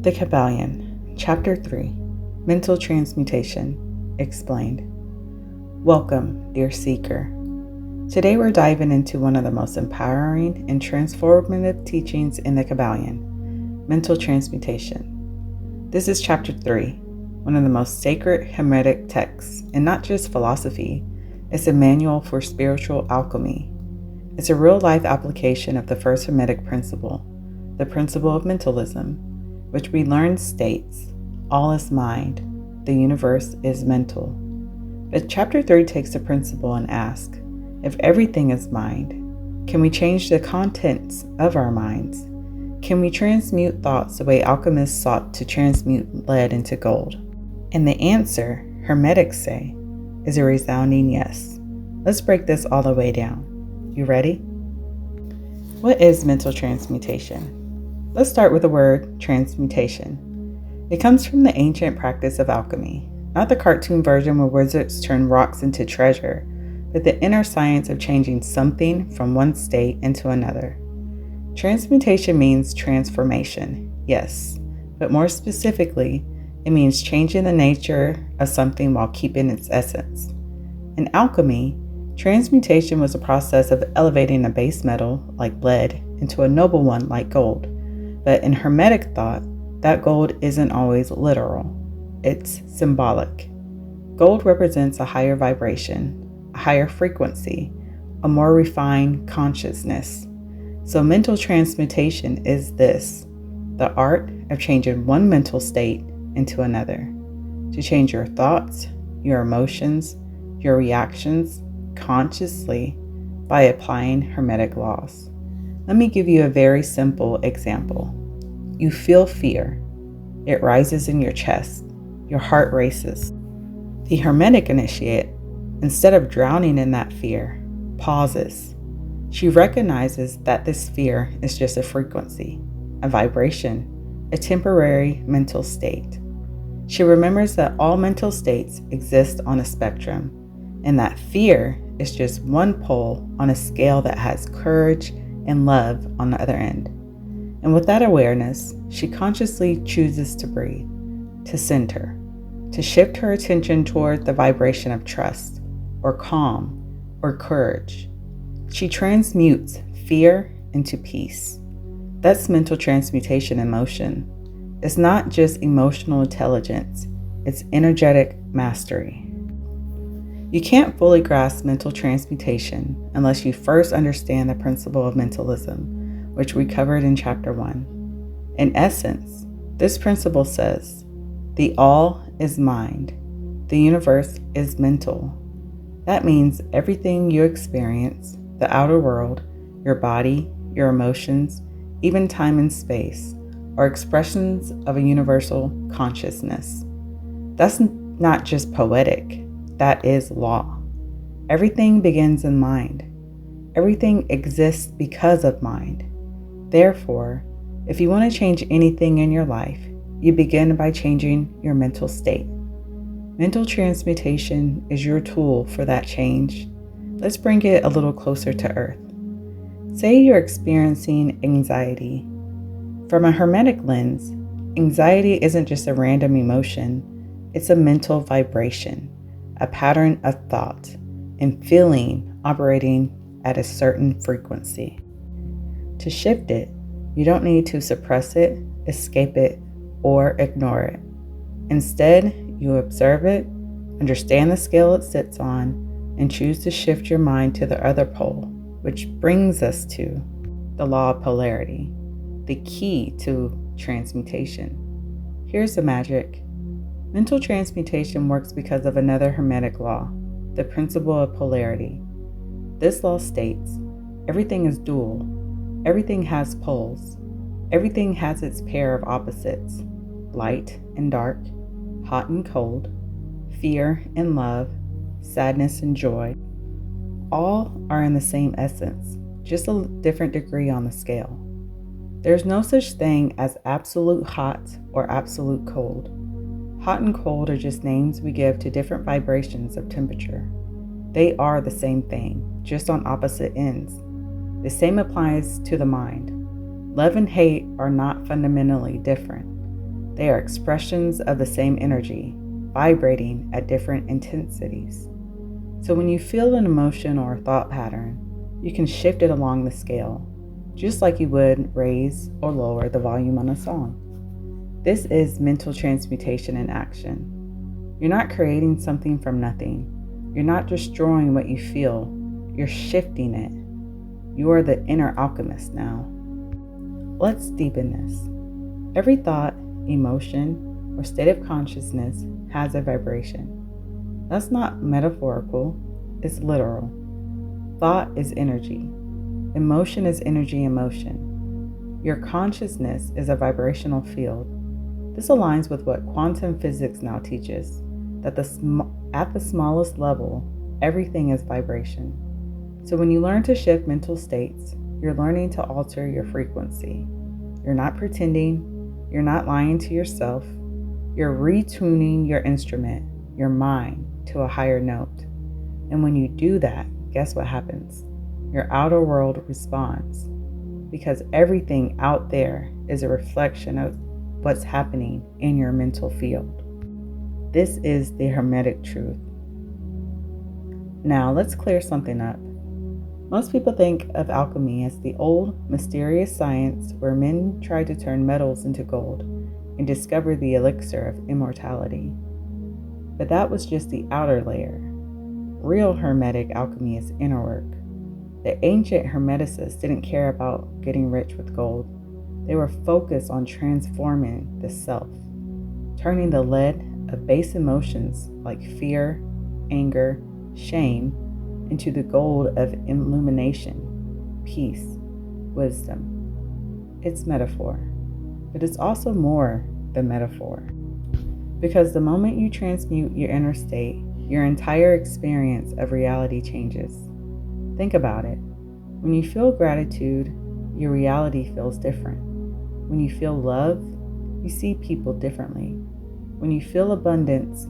The Kybalion, Chapter 3, Mental Transmutation, Explained. Welcome, dear seeker. Today we're diving into one of the most empowering and transformative teachings in the Kybalion, Mental Transmutation. This is Chapter 3, one of the most sacred Hermetic texts, and not just philosophy, it's a manual for spiritual alchemy. It's a real-life application of the first Hermetic principle, the principle of mentalism, which we learned states, all is mind, the universe is mental. But Chapter 3 takes the principle and asks, if everything is mind, can we change the contents of our minds? Can we transmute thoughts the way alchemists sought to transmute lead into gold? And the answer, Hermetics say, is a resounding yes. Let's break this all the way down. You ready? What is mental transmutation? Let's start with the word transmutation. It comes from the ancient practice of alchemy, not the cartoon version where wizards turn rocks into treasure, but the inner science of changing something from one state into another. Transmutation means transformation, yes, but more specifically, it means changing the nature of something while keeping its essence. In alchemy, transmutation was a process of elevating a base metal, like lead, into a noble one, like gold. But in Hermetic thought, that gold isn't always literal. It's symbolic. Gold represents a higher vibration, a higher frequency, a more refined consciousness. So mental transmutation is this, the art of changing one mental state into another, to change your thoughts, your emotions, your reactions consciously by applying Hermetic laws. Let me give you a very simple example. You feel fear. It rises in your chest. Your heart races. The Hermetic initiate, instead of drowning in that fear, pauses. She recognizes that this fear is just a frequency, a vibration, a temporary mental state. She remembers that all mental states exist on a spectrum, and that fear is just one pole on a scale that has courage and love on the other end. And with that awareness, she consciously chooses to breathe, to center, to shift her attention toward the vibration of trust, or calm, or courage. She transmutes fear into peace. That's mental transmutation in motion. It's not just emotional intelligence, it's energetic mastery. You can't fully grasp mental transmutation unless you first understand the principle of mentalism, which we covered in Chapter 1. In essence, this principle says, the all is mind, the universe is mental. That means everything you experience, the outer world, your body, your emotions, even time and space, are expressions of a universal consciousness. That's not just poetic. That is law. Everything begins in mind. Everything exists because of mind. Therefore, if you want to change anything in your life, you begin by changing your mental state. Mental transmutation is your tool for that change. Let's bring it a little closer to earth. Say you're experiencing anxiety. From a Hermetic lens, anxiety isn't just a random emotion, it's a mental vibration. A pattern of thought and feeling operating at a certain frequency. To shift it, you don't need to suppress it, escape it, or ignore it. Instead, you observe it, understand the scale it sits on, and choose to shift your mind to the other pole, which brings us to the law of polarity, the key to transmutation. Here's the magic. Mental transmutation works because of another Hermetic law, the principle of polarity. This law states, everything is dual, everything has poles, everything has its pair of opposites, light and dark, hot and cold, fear and love, sadness and joy. All are in the same essence, just a different degree on the scale. There's no such thing as absolute hot or absolute cold. Hot and cold are just names we give to different vibrations of temperature. They are the same thing, just on opposite ends. The same applies to the mind. Love and hate are not fundamentally different. They are expressions of the same energy, vibrating at different intensities. So when you feel an emotion or a thought pattern, you can shift it along the scale, just like you would raise or lower the volume on a song. This is mental transmutation in action. You're not creating something from nothing. You're not destroying what you feel. You're shifting it. You are the inner alchemist now. Let's deepen this. Every thought, emotion, or state of consciousness has a vibration. That's not metaphorical, it's literal. Thought is energy. Emotion is energy in motion. Your consciousness is a vibrational field. This aligns with what quantum physics now teaches, that at the smallest level, everything is vibration. So when you learn to shift mental states, you're learning to alter your frequency. You're not pretending, you're not lying to yourself, you're retuning your instrument, your mind, to a higher note. And when you do that, guess what happens? Your outer world responds, because everything out there is a reflection of what's happening in your mental field. This is the Hermetic truth. Now let's clear something up. Most people think of alchemy as the old, mysterious science where men tried to turn metals into gold and discover the elixir of immortality. But that was just the outer layer. Real Hermetic alchemy is inner work. The ancient Hermeticists didn't care about getting rich with gold. They were focused on transforming the self, turning the lead of base emotions like fear, anger, shame into the gold of illumination, peace, wisdom. It's metaphor, but it's also more than metaphor. Because the moment you transmute your inner state, your entire experience of reality changes. Think about it. When you feel gratitude, your reality feels different. When you feel love, you see people differently. When you feel abundance,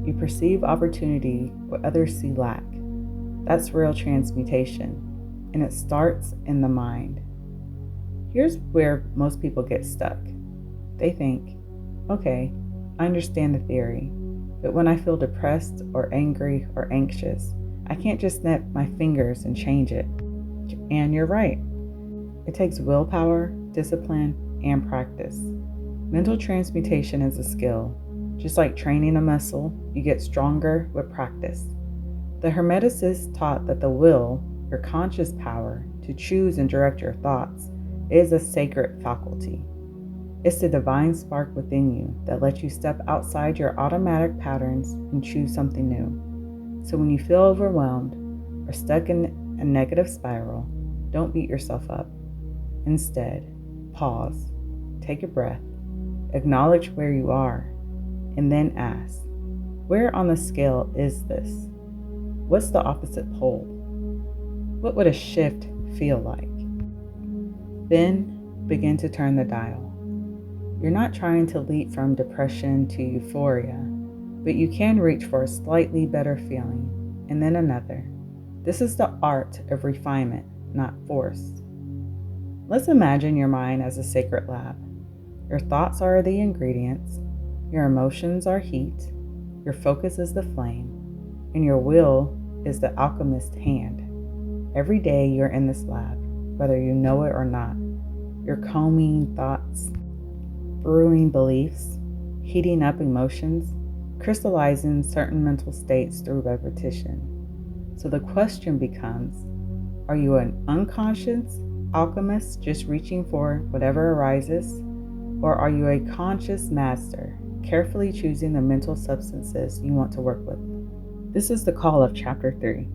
you perceive opportunity where others see lack. That's real transmutation, and it starts in the mind. Here's where most people get stuck. They think, okay, I understand the theory, but when I feel depressed or angry or anxious, I can't just snap my fingers and change it. And you're right. It takes willpower, discipline, and practice. Mental transmutation is a skill. Just like training a muscle, you get stronger with practice. The Hermeticists taught that the will, your conscious power to choose and direct your thoughts, is a sacred faculty. It's the divine spark within you that lets you step outside your automatic patterns and choose something new. So when you feel overwhelmed or stuck in a negative spiral, don't beat yourself up. Instead, pause, take a breath, acknowledge where you are, and then ask, where on the scale is this? What's the opposite pole? What would a shift feel like? Then begin to turn the dial. You're not trying to leap from depression to euphoria, but you can reach for a slightly better feeling, and then another. This is the art of refinement, not force. Let's imagine your mind as a sacred lab. Your thoughts are the ingredients, your emotions are heat, your focus is the flame, and your will is the alchemist's hand. Every day you're in this lab, whether you know it or not. You're combing thoughts, brewing beliefs, heating up emotions, crystallizing certain mental states through repetition. So the question becomes, are you an unconscious alchemist just reaching for whatever arises? Or are you a conscious master, carefully choosing the mental substances you want to work with? This is the call of Chapter 3,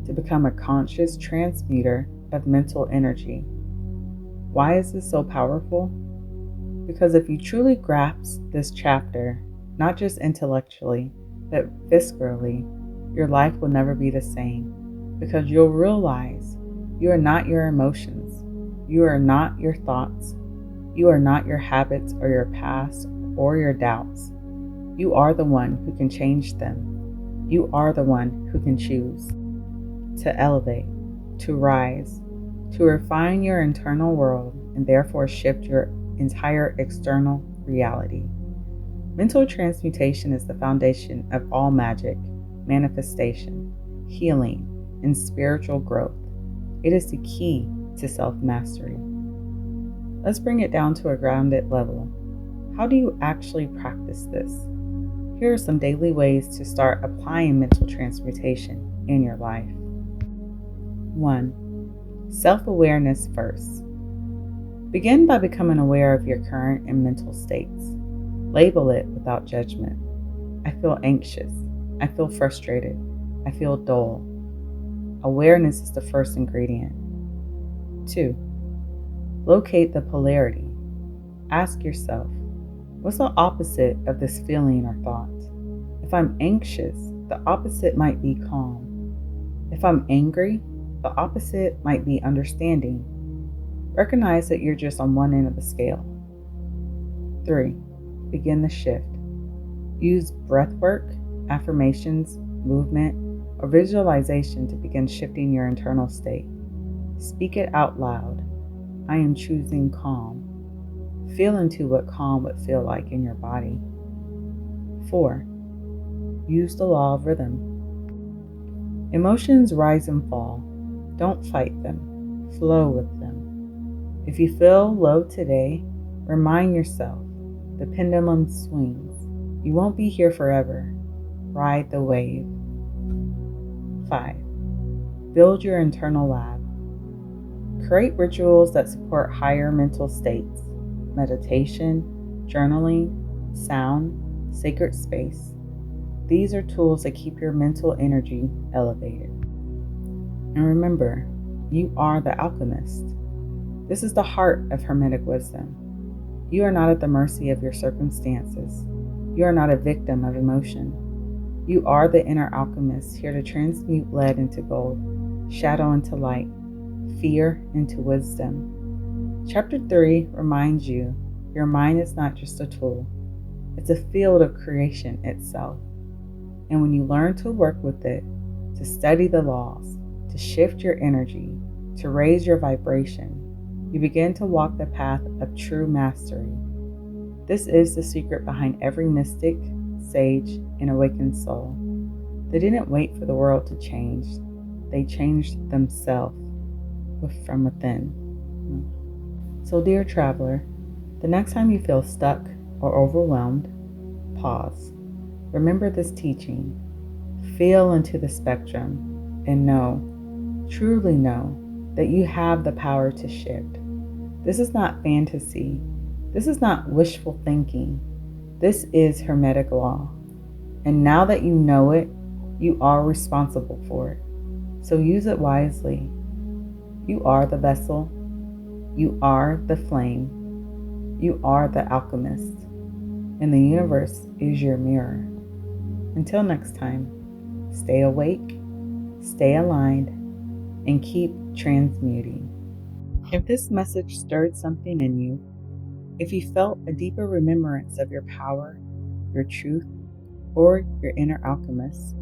to become a conscious transmuter of mental energy. Why is this so powerful? Because if you truly grasp this chapter, not just intellectually, but viscerally, your life will never be the same. Because you'll realize you are not your emotions, you are not your thoughts, you are not your habits or your past or your doubts. You are the one who can change them. You are the one who can choose to elevate, to rise, to refine your internal world and therefore shift your entire external reality. Mental transmutation is the foundation of all magic, manifestation, healing, and spiritual growth. It is the key to self-mastery. Let's bring it down to a grounded level. How do you actually practice this? Here are some daily ways to start applying mental transmutation in your life. 1. Self-awareness first. Begin by becoming aware of your current and mental states. Label it without judgment. I feel anxious. I feel frustrated. I feel dull. Awareness is the first ingredient. 2. Locate the polarity. Ask yourself, what's the opposite of this feeling or thought? If I'm anxious, the opposite might be calm. If I'm angry, the opposite might be understanding. Recognize that you're just on one end of the scale. 3. Begin the shift. Use breath work, affirmations, movement, or visualization to begin shifting your internal state. Speak it out loud. I am choosing calm. Feel into what calm would feel like in your body. 4. Use the law of rhythm. Emotions rise and fall. Don't fight them. Flow with them. If you feel low today, remind yourself the pendulum swings. You won't be here forever. Ride the wave. 5. Build your internal lab. Create rituals that support higher mental states. Meditation, journaling, sound, sacred space. These are tools that keep your mental energy elevated. And remember, you are the alchemist. This is the heart of Hermetic wisdom. You are not at the mercy of your circumstances. You are not a victim of emotion. You are the inner alchemist, here to transmute lead into gold, shadow into light, fear into wisdom. Chapter 3 reminds you your mind is not just a tool. It's a field of creation itself. And when you learn to work with it, to study the laws, to shift your energy, to raise your vibration, you begin to walk the path of true mastery. This is the secret behind every mystic, sage, and awakened soul. They didn't wait for the world to change. They changed themselves from within. So, dear traveler, the next time you feel stuck or overwhelmed, pause. Remember this teaching. Feel into the spectrum and know, truly know, that you have the power to shift. This is not fantasy. This is not wishful thinking. This is Hermetic law. And now that you know it, you are responsible for it. So use it wisely. You are the vessel. You are the flame. You are the alchemist. And the universe is your mirror. Until next time, stay awake, stay aligned, and keep transmuting. If this message stirred something in you, if you felt a deeper remembrance of your power, your truth, or your inner alchemist,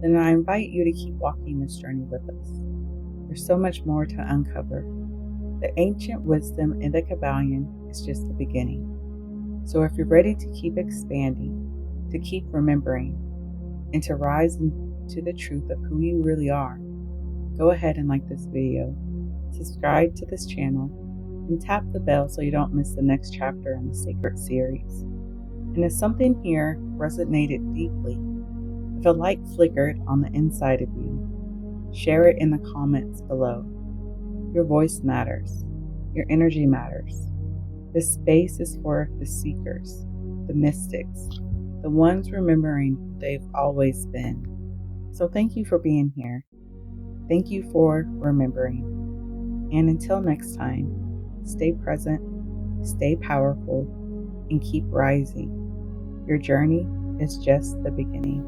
then I invite you to keep walking this journey with us. There's so much more to uncover. The ancient wisdom in the Kybalion is just the beginning. So if you're ready to keep expanding, to keep remembering, and to rise into the truth of who you really are, go ahead and like this video, subscribe to this channel, and tap the bell so you don't miss the next chapter in the Sacred series. And if something here resonated deeply, if a light flickered on the inside of you, share it in the comments below. Your voice matters. Your energy matters. This space is for the seekers, the mystics, the ones remembering who they've always been. So thank you for being here. Thank you for remembering. And until next time, stay present, stay powerful, and keep rising. Your journey is just the beginning.